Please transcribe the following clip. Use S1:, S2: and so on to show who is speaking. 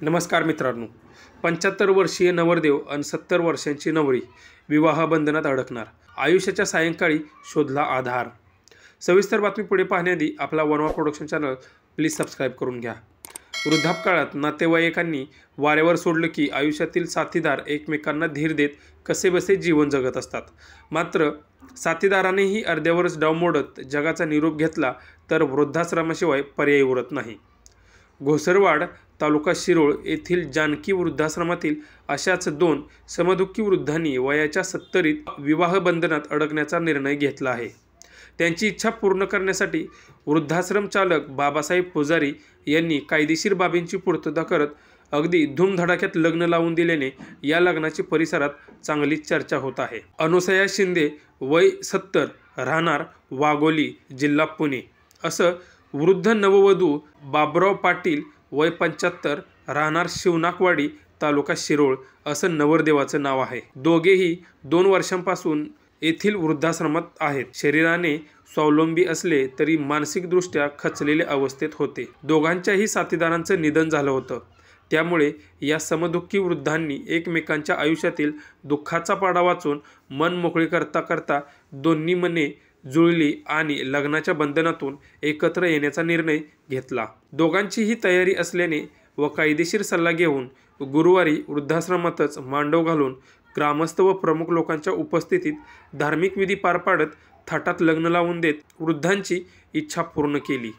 S1: नमस्कार मित्रांनो, 75 वर्षीय नवरदेव आणि 70 वर्षांची नवरी विवाह बंधनात अडकणार, आयुष्याच्या सायंकाळी शोधला आधार। सविस्तर बातमी पुढे पाहण्याआधी आपला वनवा प्रोडक्शन चॅनल प्लीज सबस्क्राईब करून घ्या। वृद्धापकाळात नातेवाईकांनी वाऱ्यावर सोडलं की आयुष्यातील साथीदार एकमेकांना धीर देत कसेबसे जीवन जगत असतात। मात्र साथीदारानेही अर्ध्यावरच डाव मोडत जगाचा निरोप घेतला तर वृद्धाश्रमाशिवाय पर्याय उरत नाही। घोसरवाड तालुका शिरोळ येथील जानकी वृद्धाश्रमातील अशाच दोन समदुःखी वृद्धांनी वयाच्या 70रीत विवाह बंधनात अडकण्याचा निर्णय घेतला आहे। त्यांची इच्छा पूर्ण करण्यासाठी वृद्धाश्रम चालक बाबासाहेब पुजारी यांनी कायदेशीर बाबींची पूर्तता करत अगदी धूमधडाक्यात लग्न लावून दिल्याने या लग्नाची परिसरात चांगलीच चर्चा होत आहे। अनुसया शिंदे वय 70 राहणार वाघोली जिल्हा पुणे असं वृद्ध नववधू बाबुराव पाटील वय 75 राहणार शिवनाकवाडी तालुका शिरोळ असं नवरदेवाचं नाव आहे। दोघेही 2 वर्षांपासून येथील वृद्धाश्रमात आहेत। शरीराने स्वावलंबी असले तरी मानसिकदृष्ट्या खचलेल्या अवस्थेत होते। दोघांच्याही साथीदारांचं निधन झालं होतं। त्यामुळे या समदुःखी वृद्धांनी एकमेकांच्या आयुष्यातील दुःखाचा पाडा वाचून मन मोकळे करता करता दोन्ही मने जुळली आणि लग्नाच्या बंधनातून एकत्र येण्याचा निर्णय घेतला। दोघांचीही तयारी असल्याने व कायदेशीर सल्ला घेऊन गुरुवारी वृद्धाश्रमातच मांडव घालून ग्रामस्थ व प्रमुख लोकांच्या उपस्थितीत धार्मिक विधी पार पाडत थाटात लग्न लावून देत वृद्धांची इच्छा पूर्ण केली।